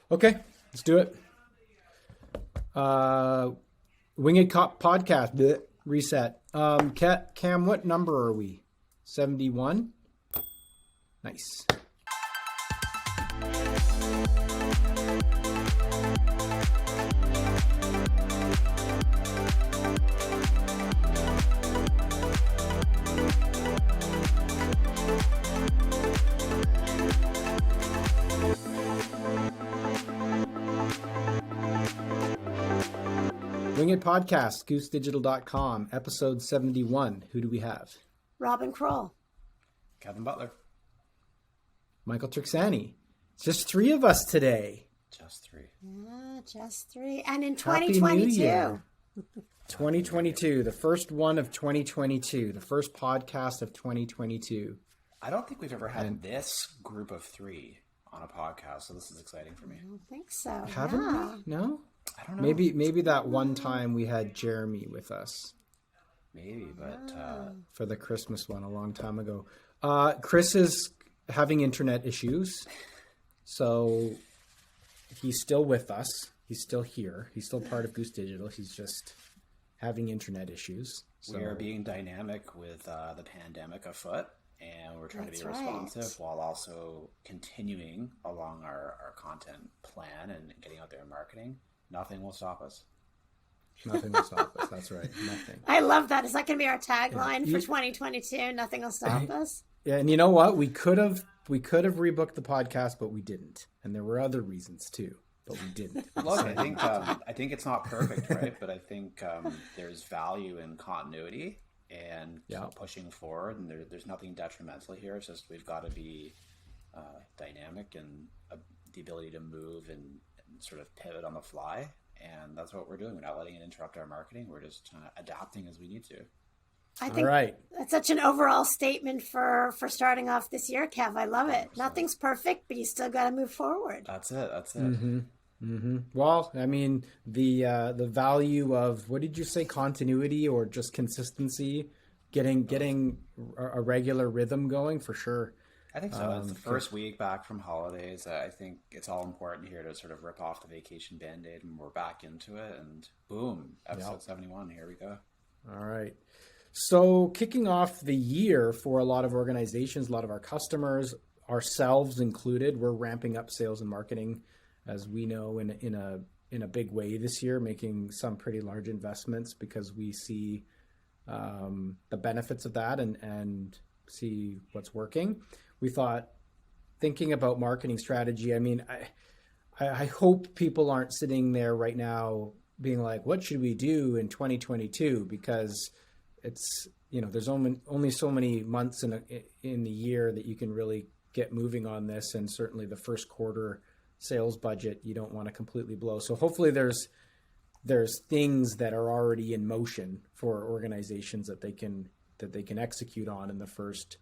Okay, let's do it. Winged Cop podcast. Bleh, reset. Cam, what number are we? 71? Nice. Winged Podcast, goosedigital.com, episode 71. Who do we have? Robin Kroll. Kevin Butler. Michael Trixani. It's just three of us today. Just three. Yeah, just three. And in Happy 2022. New Year. 2022, the first one of 2022, the first podcast of 2022. I don't think we've ever had this group of three on a podcast, so this is exciting for me. I don't think so. Haven't yeah. we? No? I don't know. Maybe that one time we had Jeremy with us. Maybe, but... For the Christmas one a long time ago. Chris is having internet issues, so he's still with us. He's still here. He's still part of Goose Digital. He's just having internet issues. So. We are being dynamic with the pandemic afoot, and we're trying to be responsive while also continuing along our content plan and getting out there and marketing. Nothing will stop us. Nothing will stop us. That's right. Nothing. I love that. Is that going to be our tagline for 2022? Nothing will stop us. Yeah, and you know what? We could have rebooked the podcast, but we didn't. And there were other reasons too, but we didn't. Look, I think it's not perfect, right? But I think there's value in continuity and pushing forward, and there's nothing detrimental here. It's just we've got to be dynamic and the ability to move and sort of pivot on the fly, and that's what we're doing. We're not letting it interrupt our marketing. We're just adapting as we need to. I think that's such an overall statement for starting off this year, Kev. I love it. 100%. Nothing's perfect, but you still got to move forward. That's it. Mm-hmm. Mm-hmm. Well, I mean, the value of, what did you say, continuity or just consistency, getting a regular rhythm going, for sure. I think so. It's the first week back from holidays. I think it's all important here to sort of rip off the vacation Band-Aid, and we're back into it, and boom, episode 71, here we go. All right. So kicking off the year for a lot of organizations, a lot of our customers, ourselves included, we're ramping up sales and marketing, as we know, in a big way this year, making some pretty large investments because we see the benefits of that and see what's working. We thought, thinking about marketing strategy, I mean, I hope people aren't sitting there right now being like, what should we do in 2022? Because it's, there's only so many months in the year that you can really get moving on this. And certainly the first quarter sales budget, you don't want to completely blow. So hopefully there's things that are already in motion for organizations that they can execute on in the first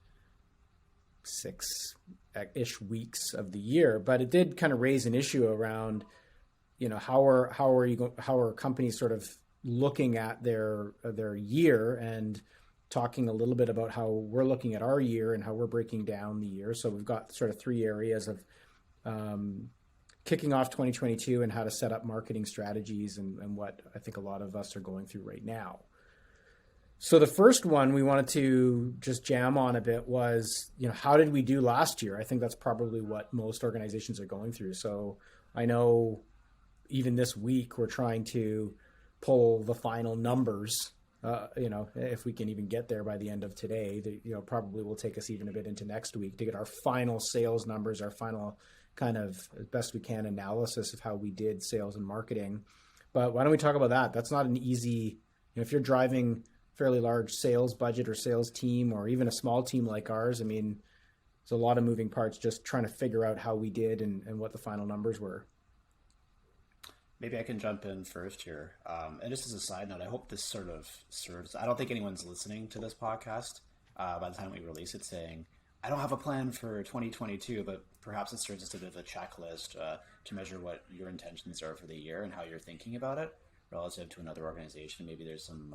6-ish weeks of the year. But it did kind of raise an issue around, how are companies sort of looking at their year, and talking a little bit about how we're looking at our year and how we're breaking down the year. So we've got sort of three areas of kicking off 2022 and how to set up marketing strategies and what I think a lot of us are going through right now. So the first one we wanted to just jam on a bit was, how did we do last year? I think that's probably what most organizations are going through. So I know even this week we're trying to pull the final numbers, if we can even get there by the end of today. Probably will take us even a bit into next week to get our final sales numbers, our final kind of as best we can analysis of how we did sales and marketing. But why don't we talk about that? That's not an easy, if you're driving fairly large sales budget or sales team, or even a small team like ours, I mean, there's a lot of moving parts just trying to figure out how we did and what the final numbers were. Maybe I can jump in first here. And just as a side note, I hope this sort of serves, I don't think anyone's listening to this podcast by the time we release it saying, I don't have a plan for 2022, but perhaps it serves as a bit of a checklist to measure what your intentions are for the year and how you're thinking about it relative to another organization. Maybe there's some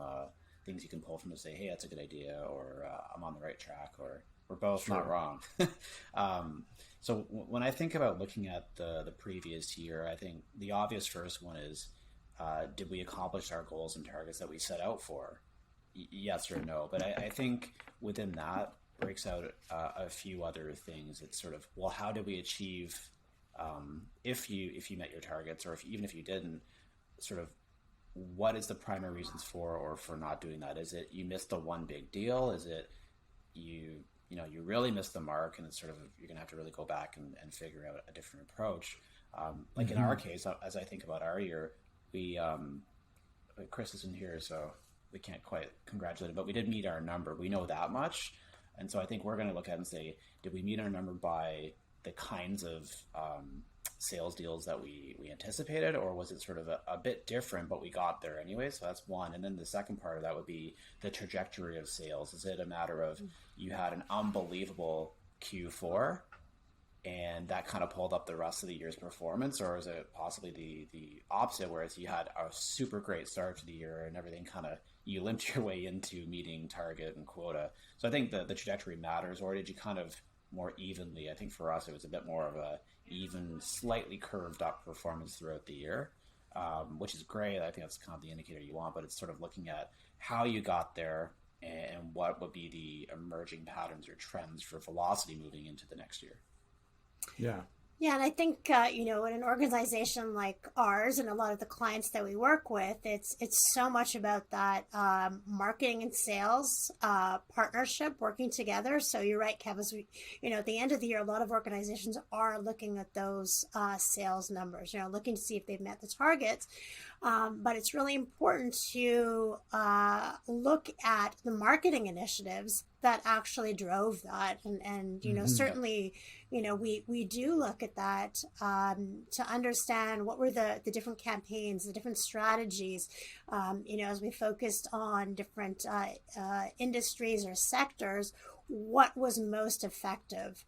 things you can pull from to say, hey, that's a good idea, or I'm on the right track, or We're both Sure. not wrong. So when I think about looking at the previous year, I think the obvious first one is, did we accomplish our goals and targets that we set out for? Yes or no? But I think within that breaks out a few other things. It's sort of, well, how did we achieve, if you met your targets, or even if you didn't, sort of what is the primary reasons for or for not doing that? Is it you missed the one big deal? Is it you really missed the mark, and it's sort of, you're gonna have to really go back and figure out a different approach. Like in our case, as I think about our year, we Chris isn't here, so we can't quite congratulate him, but we did meet our number. We know that much, and so I think we're going to look at it and say, did we meet our number by the kinds of sales deals that we anticipated, or was it sort of a bit different, but we got there anyway? So that's one. And then the second part of that would be the trajectory of sales. Is it a matter of you had an unbelievable Q4 and that kind of pulled up the rest of the year's performance, or is it possibly the opposite, whereas you had a super great start to the year and everything kind of, you limped your way into meeting target and quota? So I think the trajectory matters. Or did you kind of more evenly? I think for us it was a bit more of a even slightly curved up performance throughout the year, which is great. I think that's kind of the indicator you want, but it's sort of looking at how you got there and what would be the emerging patterns or trends for velocity moving into the next year. Yeah. Yeah, and I think in an organization like ours and a lot of the clients that we work with, it's so much about that marketing and sales partnership working together. So you're right, Kev. As we, at the end of the year, a lot of organizations are looking at those sales numbers. Looking to see if they've met the targets. But it's really important to look at the marketing initiatives that actually drove that, and certainly. We do look at that to understand what were the different campaigns, the different strategies, as we focused on different industries or sectors, what was most effective.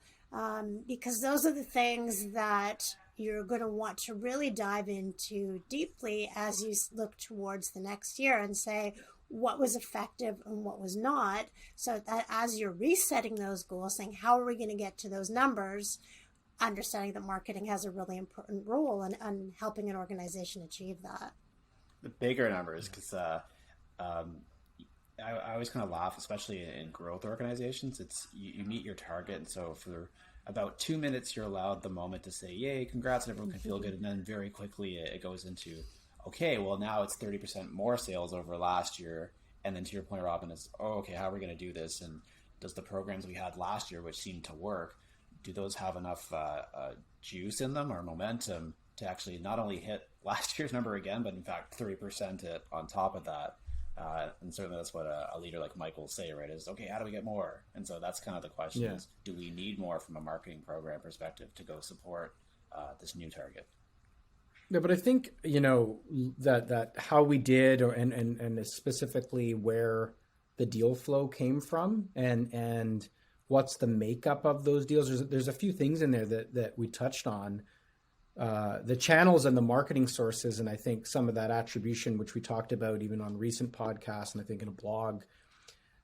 Because those are the things that you're going to want to really dive into deeply as you look towards the next year and say, what was effective and what was not, so that as you're resetting those goals, saying, how are we going to get to those numbers, understanding that marketing has a really important role in helping an organization achieve that. The bigger numbers, because I always kind of laugh, especially in growth organizations. It's you meet your target, and so for about 2 minutes, you're allowed the moment to say, yay, congrats, and everyone can feel good, and then very quickly it goes into, okay, well, now it's 30% more sales over last year. And then to your point, Robin, is, okay, how are we going to do this? And does the programs we had last year, which seemed to work, do those have enough juice in them or momentum to actually not only hit last year's number again, but in fact 30% it on top of that? And certainly that's what a leader like Mike will say, right? Is, okay, how do we get more? And so that's kind of the question, is, do we need more from a marketing program perspective to go support this new target? Yeah, but I think that how we did, and specifically where the deal flow came from, and what's the makeup of those deals. There's a few things in there that we touched on, the channels and the marketing sources, and I think some of that attribution, which we talked about even on recent podcasts, and I think in a blog.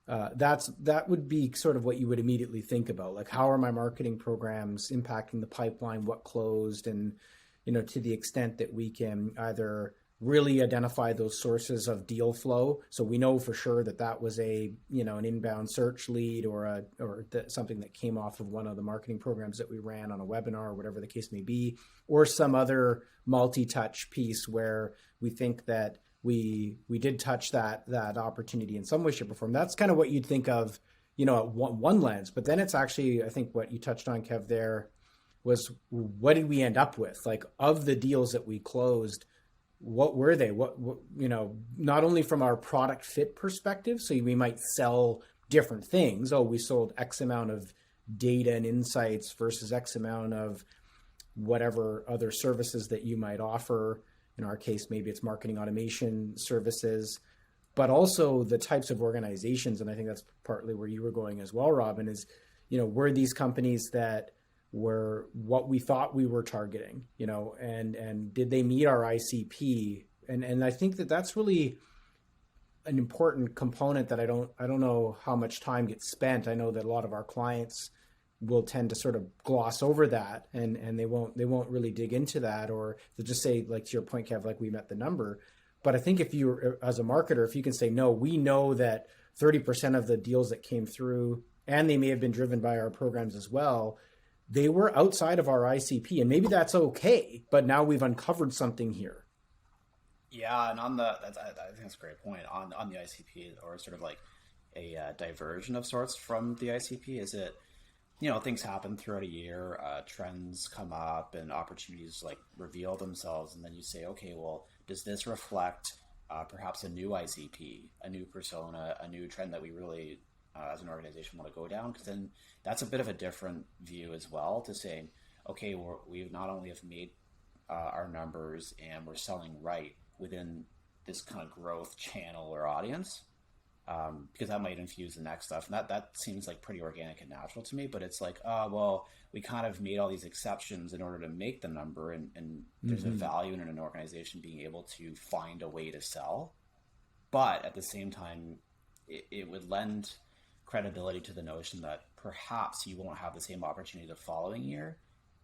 That would be sort of what you would immediately think about, like, how are my marketing programs impacting the pipeline, what closed, and to the extent that we can either really identify those sources of deal flow. So we know for sure that was an inbound search lead or something that came off of one of the marketing programs that we ran on a webinar or whatever the case may be, or some other multi-touch piece where we think that we did touch that opportunity in some way, shape, or form. That's kind of what you'd think of, at one lens. But then it's actually, I think what you touched on, Kev, there was, what did we end up with? Like, of the deals that we closed, what were they? What not only from our product fit perspective, so we might sell different things. Oh, we sold X amount of data and insights versus X amount of whatever other services that you might offer. In our case, maybe it's marketing automation services, but also the types of organizations. And I think that's partly where you were going as well, Robin, is, were these companies that were what we thought we were targeting, and did they meet our ICP? And I think that's really an important component that I don't know how much time gets spent. I know that a lot of our clients will tend to sort of gloss over that, and they won't really dig into that, or they'll just say, like to your point, Kev, like we met the number. But I think if you, as a marketer, if you can say, no, we know that 30% of the deals that came through, and they may have been driven by our programs as well, they were outside of our ICP, and maybe that's okay, but now we've uncovered something here. Yeah, and I think that's a great point on the ICP, or sort of like a diversion of sorts from the ICP. Is it, things happen throughout a year, trends come up, and opportunities like reveal themselves, and then you say, okay, well, does this reflect perhaps a new ICP, a new persona, a new trend that we really, as an organization, want to go down? Because then that's a bit of a different view as well, to saying, okay, we've not only have made our numbers and we're selling right within this kind of growth channel or audience, because that might infuse the next stuff. And that seems like pretty organic and natural to me, but it's like, well, we kind of made all these exceptions in order to make the number, and there's a value in an organization being able to find a way to sell. But at the same time, it would lend credibility to the notion that perhaps you won't have the same opportunity the following year,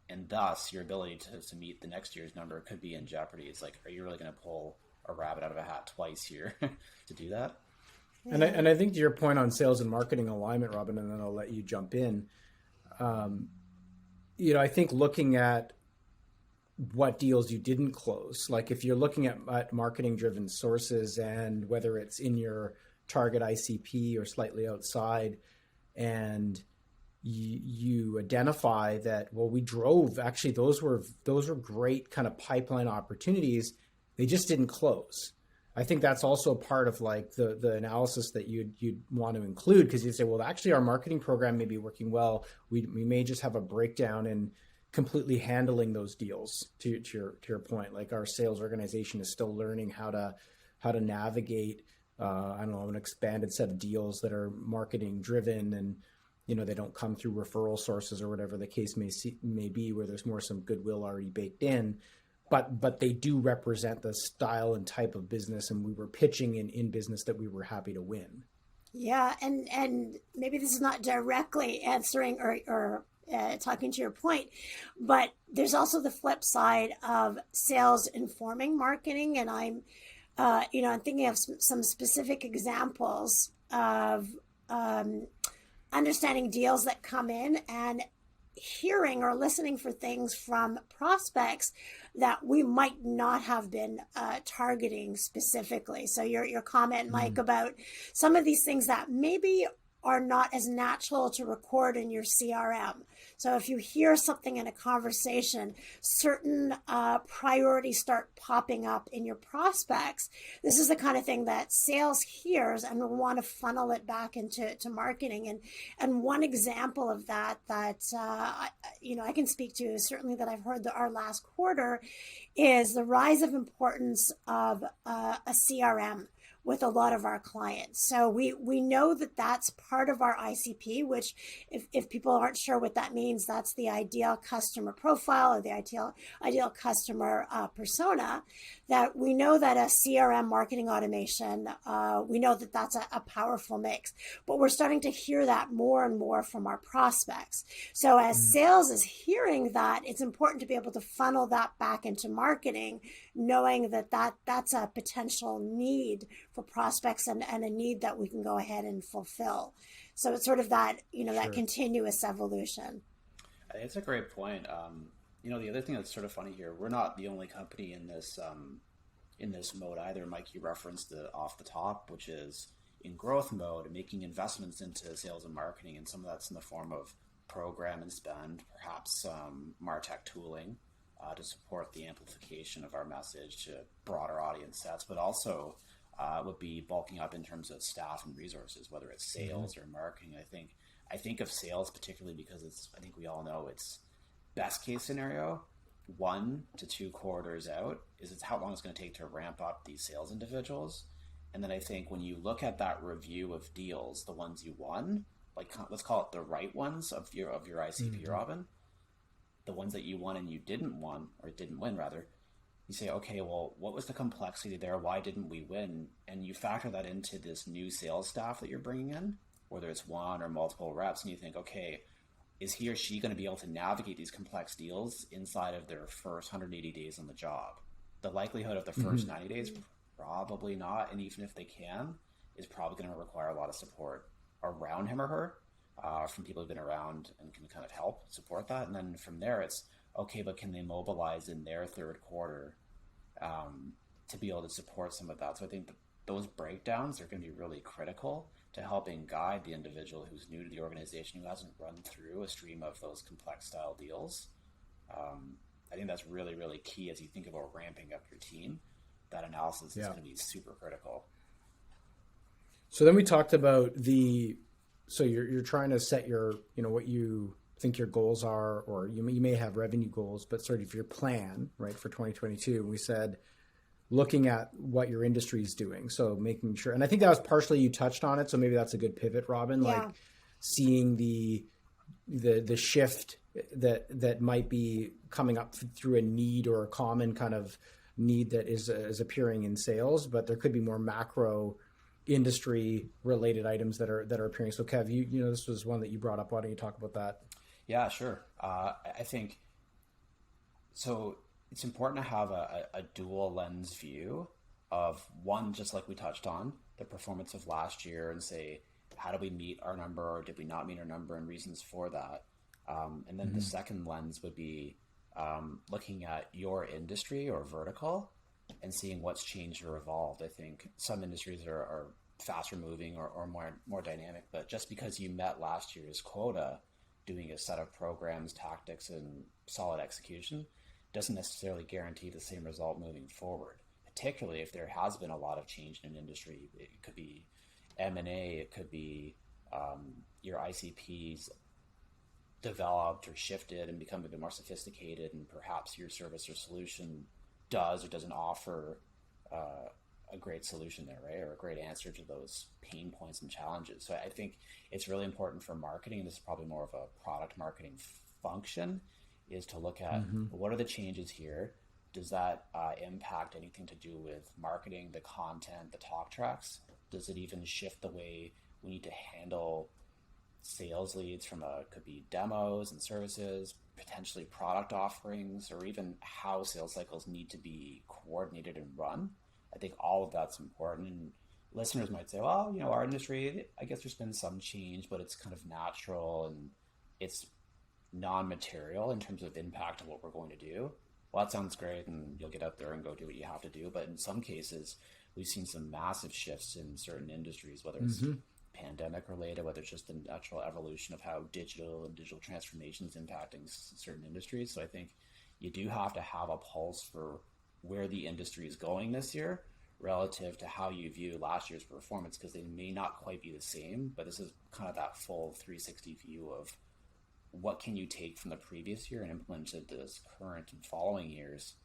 and thus your ability to meet the next year's number could be in jeopardy. It's like, are you really going to pull a rabbit out of a hat twice here to do that? And I think to your point on sales and marketing alignment, Robin, and then I'll let you jump in. I think looking at what deals you didn't close, like if you're looking at marketing driven sources, and whether it's in your target ICP or slightly outside, and you identify that, well, we drove, actually those were great kind of pipeline opportunities, they just didn't close. I think that's also part of like the analysis that you'd want to include, because you'd say, well, actually our marketing program may be working well. We may just have a breakdown in completely handling those deals. To your point, like our sales organization is still learning how to navigate an expanded set of deals that are marketing driven, and they don't come through referral sources or whatever the case may be, where there's more some goodwill already baked in. But they do represent the style and type of business, and we were pitching in business that we were happy to win. Yeah, and maybe this is not directly answering or talking to your point, but there's also the flip side of sales informing marketing, and I'm thinking of some specific examples of understanding deals that come in and hearing or listening for things from prospects that we might not have been targeting specifically. So your comment, Mike, about some of these things that maybe are not as natural to record in your CRM. So if you hear something in a conversation, certain priorities start popping up in your prospects. This is the kind of thing that sales hears and will want to funnel it back into marketing. And one example of that I can speak to, certainly that I've heard our last quarter, is the rise of importance of a CRM with a lot of our clients. So we know that that's part of our ICP, which if people aren't sure what that means, that's the ideal customer profile, or the ideal customer persona, that we know that a CRM marketing automation, we know that that's a powerful mix, but we're starting to hear that more and more from our prospects. So as sales is hearing that, it's important to be able to funnel that back into marketing, knowing that that's a potential need for prospects and a need that we can go ahead and fulfill. So it's sort of that, that continuous evolution. I think it's a great point. The other thing that's sort of funny here, we're not the only company in this mode either. Mike, you referenced off the top, which is in growth mode and making investments into sales and marketing. And some of that's in the form of program and spend, perhaps MarTech tooling, to support the amplification of our message to broader audience sets, but also would be bulking up in terms of staff and resources, whether it's sales or marketing. I think of sales particularly because I think we all know it's best case scenario, 1 to 2 quarters out, is it's how long it's going to take to ramp up these sales individuals. And then I think when you look at that review of deals, the ones you won, like let's call it the right ones of your ICP, Robin, the ones that you won and you didn't win rather, you say, okay, well, what was the complexity there? Why didn't we win? And you factor that into this new sales staff that you're bringing in, whether it's one or multiple reps, and you think, okay, is he or she going to be able to navigate these complex deals inside of their first 180 days on the job? The likelihood of the first 90 days, probably not. And even if they can, is probably going to require a lot of support around him or her from people who've been around and can kind of help support that. And then from there, it's, okay, but can they mobilize in their third quarter to be able to support some of that? So I think that those breakdowns are going to be really critical to helping guide the individual who's new to the organization, who hasn't run through a stream of those complex style deals. I think that's really, really key as you think about ramping up your team. That analysis is going to be super critical. So then we talked about so you're trying to set your, what you think your goals are, or you may have revenue goals, but sort of your plan, right, for 2022. We said looking at what your industry is doing. So making sure, and I think that was partially you touched on it. So maybe that's a good pivot, Robin, like seeing the shift that might be coming up through a need or a common kind of need that is appearing in sales, but there could be more macro industry related items that are appearing. So Kev, this was one that you brought up. Why don't you talk about that? Yeah, sure. I think so. It's important to have a dual lens view of one, just like we touched on, the performance of last year, and say, how did we meet our number or did we not meet our number, and reasons for that. And then the second lens would be looking at your industry or vertical and seeing what's changed or evolved. I think some industries are faster moving or more dynamic, but just because you met last year's quota doing a set of programs, tactics, and solid execution doesn't necessarily guarantee the same result moving forward, particularly if there has been a lot of change in an industry. It could be M&A, it could be your ICPs developed or shifted and become a bit more sophisticated, and perhaps your service or solution does or doesn't offer a great solution there, right? Or a great answer to those pain points and challenges. So I think it's really important for marketing, and this is probably more of a product marketing function, is to look at what are the changes here? Does that impact anything to do with marketing, the content, the talk tracks? Does it even shift the way we need to handle sales leads could be demos and services, potentially product offerings, or even how sales cycles need to be coordinated and run? I think all of that's important. And listeners might say, well, our industry, I guess there's been some change, but it's kind of natural and it's non-material in terms of impact of what we're going to do. Well, that sounds great, and you'll get out there and go do what you have to do. But in some cases, we've seen some massive shifts in certain industries, whether it's pandemic related, whether it's just the natural evolution of how digital and digital transformation is impacting certain industries. So I think you do have to have a pulse for where the industry is going this year relative to how you view last year's performance, because they may not quite be the same, but this is kind of that full 360 view of what can you take from the previous year and implement it this current and following years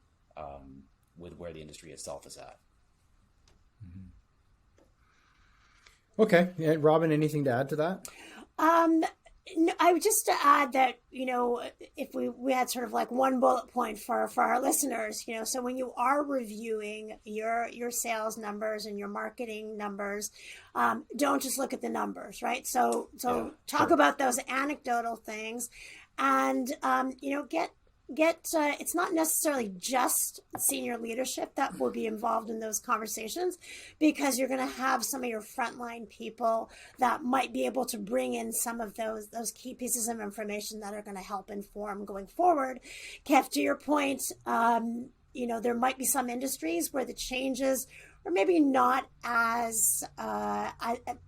with where the industry itself is at. Okay. Yeah, Robin, anything to add to that? No, I would just to add that, if we had sort of like one bullet point for our listeners, so when you are reviewing your sales numbers and your marketing numbers, don't just look at the numbers, right? So talk about those anecdotal things, and, get it's not necessarily just senior leadership that will be involved in those conversations, because you're going to have some of your frontline people that might be able to bring in some of those key pieces of information that are going to help inform going forward. Kev, to your point, there might be some industries where the changes or maybe not as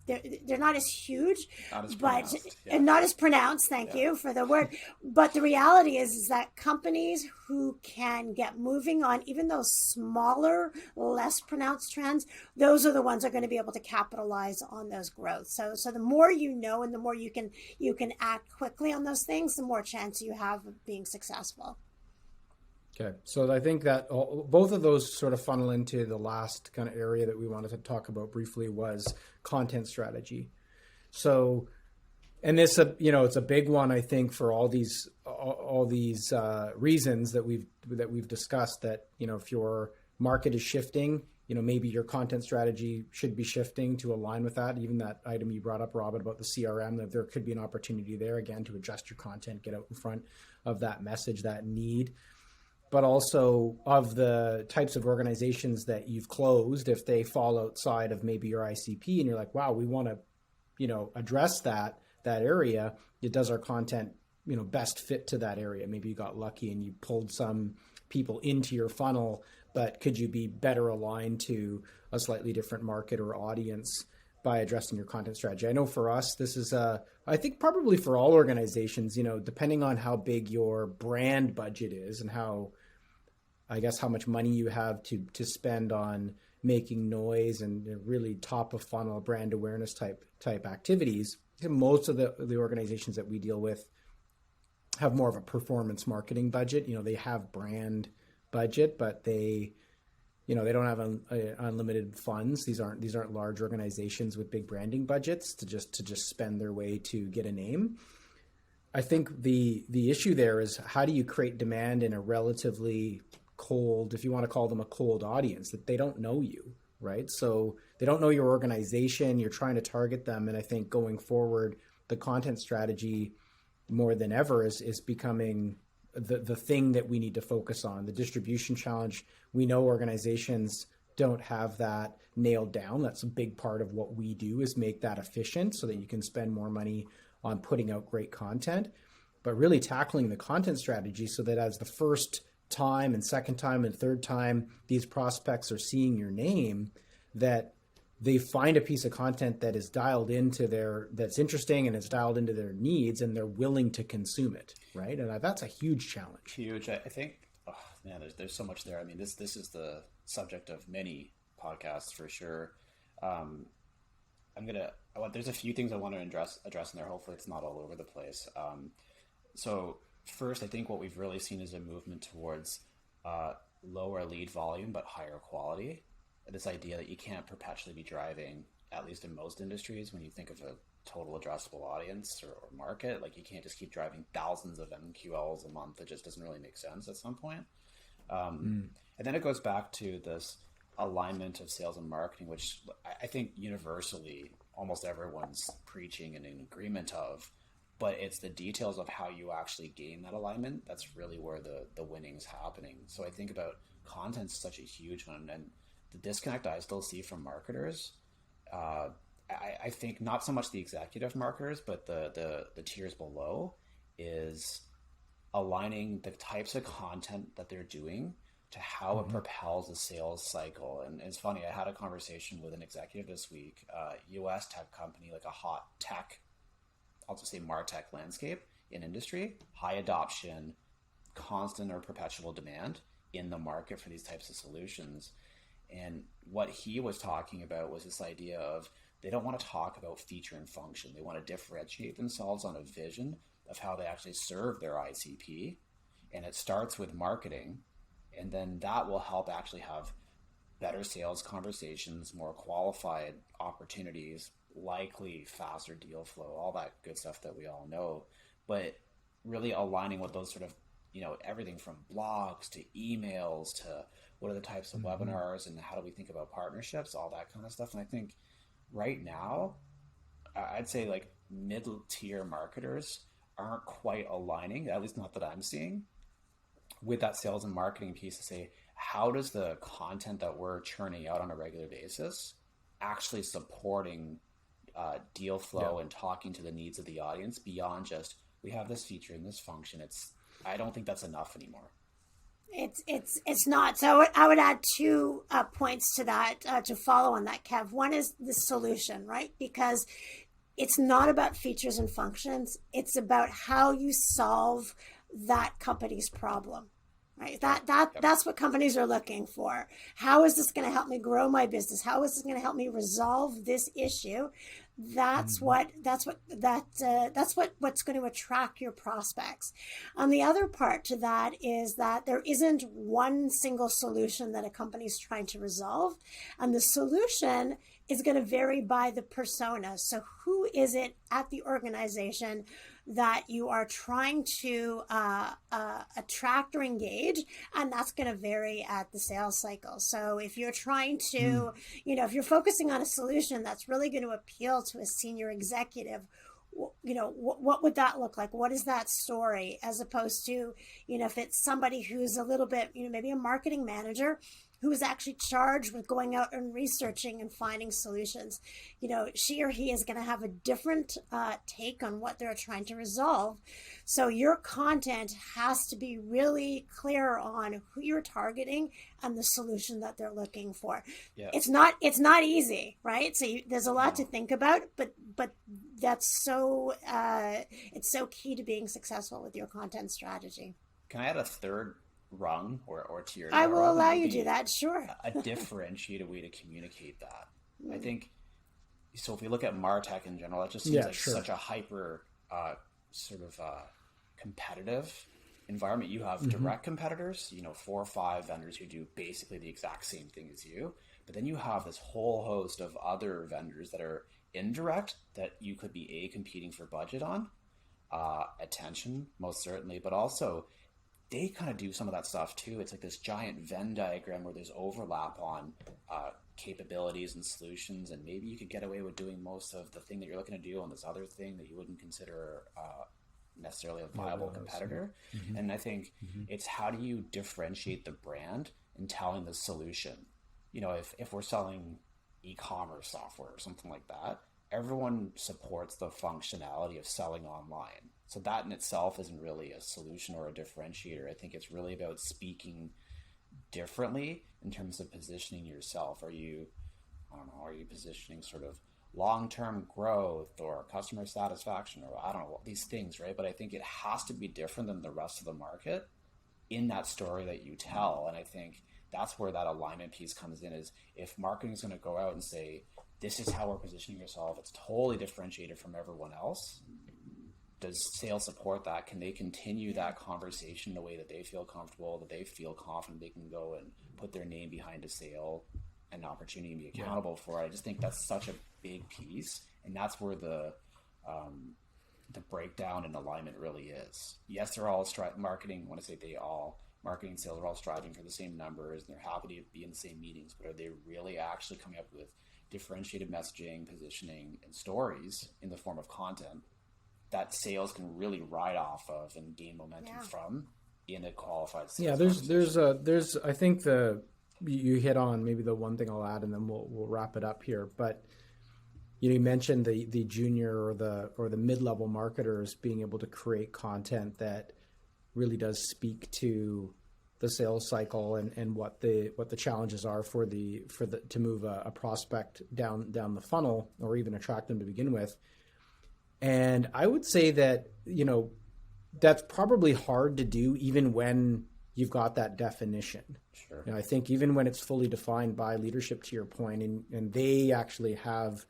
they're not as huge, not as pronounced. Thank you for the word. But the reality is that companies who can get moving on even those smaller, less pronounced trends, those are the ones that are going to be able to capitalize on those growth. So the more you know, and the more you can act quickly on those things, the more chance you have of being successful. Okay, so I think that both of those sort of funnel into the last kind of area that we wanted to talk about briefly, was content strategy. So And this, it's a big one, I think, for all these reasons that we've discussed. That if your market is shifting, maybe your content strategy should be shifting to align with that. Even that item you brought up, Robin, about the CRM, that there could be an opportunity there again to adjust your content, get out in front of that message, that need. But also of the types of organizations that you've closed, if they fall outside of maybe your ICP, and you're like, wow, we want to, address that area, does our content, best fit to that area? Maybe you got lucky and you pulled some people into your funnel, but could you be better aligned to a slightly different market or audience by addressing your content strategy? I know for us, this is, I think probably for all organizations, depending on how big your brand budget is and how much money you have to spend on making noise and really top of funnel brand awareness type activities. Most of the organizations that we deal with have more of a performance marketing budget. They have brand budget, but they don't have unlimited funds. These aren't large organizations with big branding budgets to just spend their way to get a name. I think the issue there is, how do you create demand in a relatively cold, if you want to call them a cold audience, that they don't know you, right? So they don't know your organization, you're trying to target them. And I think going forward, the content strategy more than ever is becoming the thing that we need to focus on. The distribution challenge, we know organizations don't have that nailed down. That's a big part of what we do, is make that efficient so that you can spend more money on putting out great content, but really tackling the content strategy so that as the first time and second time and third time these prospects are seeing your name, that they find a piece of content that is dialed into that's interesting and it's dialed into their needs, and they're willing to consume it, right? And that's a huge challenge. Huge. I think, oh man, there's so much there. I mean, this is the subject of many podcasts for sure. There's a few things I want to address in there. Hopefully it's not all over the place. So first, I think what we've really seen is a movement towards lower lead volume, but higher quality. This idea that you can't perpetually be driving, at least in most industries, when you think of a total addressable audience or market, like you can't just keep driving thousands of MQLs a month. It just doesn't really make sense at some point. And then it goes back to this alignment of sales and marketing, which I think universally almost everyone's preaching and in agreement of, but it's the details of how you actually gain that alignment. That's really where the winning's happening. So I think about content's such a huge one, and the disconnect I still see from marketers, I think not so much the executive marketers, but the tiers below, is aligning the types of content that they're doing to how it propels a sales cycle. And it's funny, I had a conversation with an executive this week, US tech company, like a hot tech, I'll just say MarTech landscape in industry, high adoption, constant or perpetual demand in the market for these types of solutions. And what he was talking about was this idea of, they don't want to talk about feature and function. They want to differentiate themselves on a vision of how they actually serve their ICP. And it starts with marketing. And then that will help actually have better sales conversations, more qualified opportunities, likely faster deal flow, all that good stuff that we all know. But really aligning with those sort of, everything from blogs to emails to what are the types of webinars and how do we think about partnerships, all that kind of stuff. And I think right now, I'd say like middle tier marketers aren't quite aligning, at least not that I'm seeing, with that sales and marketing piece to say, how does the content that we're churning out on a regular basis actually supporting deal flow and talking to the needs of the audience beyond just, we have this feature and this function. I don't think that's enough anymore. It's not. So I would add two points to that to follow on that, Kev. One is the solution, right? Because it's not about features and functions. It's about how you solve that company's problem, right? That's what companies are looking for. How is this going to help me grow my business? How is this going to help me resolve this issue? that's what's going to attract your prospects. And the other part to that is that there isn't one single solution that a company is trying to resolve, and the solution is going to vary by the persona. So who is it at the organization that you are trying to attract or engage? And that's going to vary at the sales cycle. So if you're trying to, if you're focusing on a solution that's really going to appeal to a senior executive, what would that look like? What is that story? As opposed to, if it's somebody who's a little bit, maybe a marketing manager who is actually charged with going out and researching and finding solutions, she or he is going to have a different take on what they're trying to resolve. So your content has to be really clear on who you're targeting and the solution that they're looking for. Yeah. It's not easy, right? So there's a lot to think about, but that's so it's so key to being successful with your content strategy. Can I add a third rung or tier? I will allow you to do that, sure. A differentiated way to communicate that. I think, so if we look at MarTech in general, it just seems such a hyper competitive environment. You have direct competitors, 4 or 5 vendors who do basically the exact same thing as you, but then you have this whole host of other vendors that are indirect that you could be competing for budget on, attention most certainly, but also they kind of do some of that stuff too. It's like this giant Venn diagram where there's overlap on capabilities and solutions, and maybe you could get away with doing most of the thing that you're looking to do on this other thing that you wouldn't consider necessarily a viable competitor. And I think it's how do you differentiate the brand in telling the solution? If we're selling e-commerce software or something like that, everyone supports the functionality of selling online. So that in itself isn't really a solution or a differentiator. I think it's really about speaking differently in terms of positioning yourself. Are you positioning sort of long-term growth or customer satisfaction or these things, right? But I think it has to be different than the rest of the market in that story that you tell. And I think that's where that alignment piece comes in, is if marketing is going to go out and say, this is how we're positioning yourself, it's totally differentiated from everyone else. Does sales support that? Can they continue that conversation in a way that they feel comfortable, that they feel confident they can go and put their name behind a sale and opportunity and be accountable for it? I just think that's such a big piece, and that's where the breakdown and alignment really is. Yes, they're all marketing. When I say they all, marketing and sales are all striving for the same numbers, and they're happy to be in the same meetings, but are they really actually coming up with differentiated messaging, positioning, and stories in the form of content that sales can really ride off of and gain momentum from in a qualified sales? There's I think you hit on maybe the one thing I'll add, and then we'll wrap it up here. But you mentioned the junior or the mid-level marketers being able to create content that really does speak to the sales cycle and what the challenges are to move a prospect down the funnel or even attract them to begin with. And I would say that, that's probably hard to do even when you've got that definition. Sure. I think even when it's fully defined by leadership, to your point, and they actually have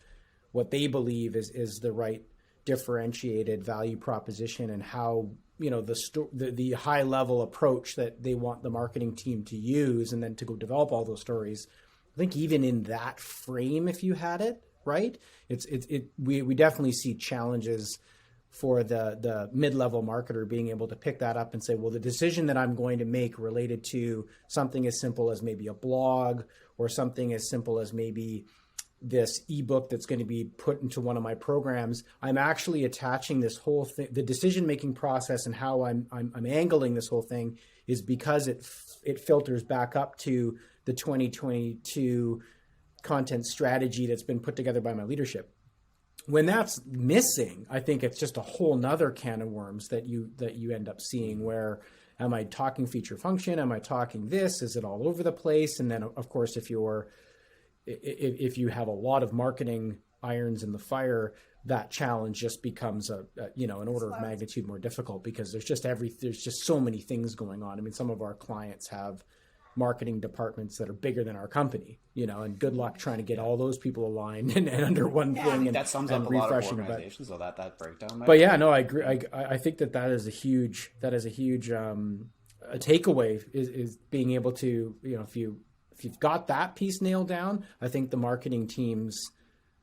what they believe is the right differentiated value proposition and how, the high level approach that they want the marketing team to use and then to go develop all those stories. I think even in that frame, if you had it, right, we definitely see challenges for the mid-level marketer being able to pick that up and say, well, the decision that I'm going to make related to something as simple as maybe a blog or something as simple as maybe this ebook that's going to be put into one of my programs, I'm actually attaching this whole thing, the decision-making process and how I'm angling this whole thing is because it filters back up to the 2022 content strategy that's been put together by my leadership. When that's missing, I think it's just a whole nother can of worms that you end up seeing where, am I talking feature function? Am I talking this? Is it all over the place? And then of course, if you have a lot of marketing irons in the fire, that challenge just becomes an order of magnitude more difficult because there's just so many things going on. I mean, some of our clients have marketing departments that are bigger than our company, and good luck trying to get all those people aligned and under one thing. And that sums up a lot of organizations, though, that breakdown. But yeah, no, I agree. I think that is a huge a takeaway is being able to, if you've got that piece nailed down, I think the marketing teams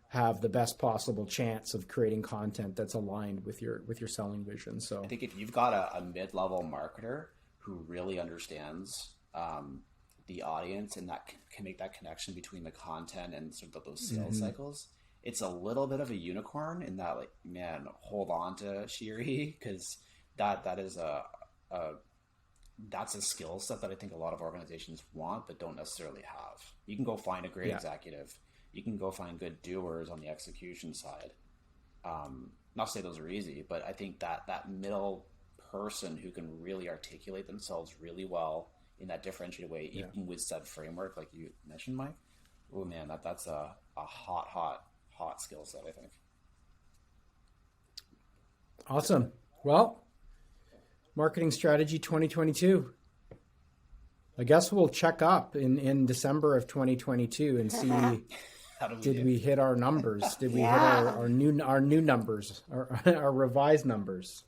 have the best possible chance of creating content that's aligned with your selling vision. So I think if you've got a mid-level marketer who really understands the audience and that can make that connection between the content and sort of those sales cycles, it's a little bit of a unicorn in that, like, man, hold on to Shiri, because that is that's a skill set that I think a lot of organizations want but don't necessarily have. You can go find a great executive. You can go find good doers on the execution side. Not to say those are easy, but I think that middle person who can really articulate themselves really well in that differentiated way, even with said framework, like you mentioned, Mike. Oh man, that's a hot skill set, I think. Awesome. Well, Marketing Strategy 2022. I guess we'll check up in December of 2022 and see did we hit our numbers? Did we hit our new numbers, our revised numbers?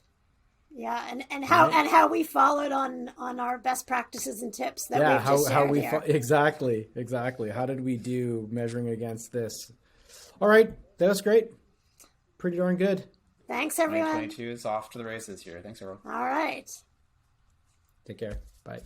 Yeah, and how we followed on our best practices and tips that we've just shared here. Exactly. How did we do measuring against this? All right, that was great. Pretty darn good. Thanks, everyone. 2022 is off to the races here. Thanks, everyone. All right. Take care. Bye.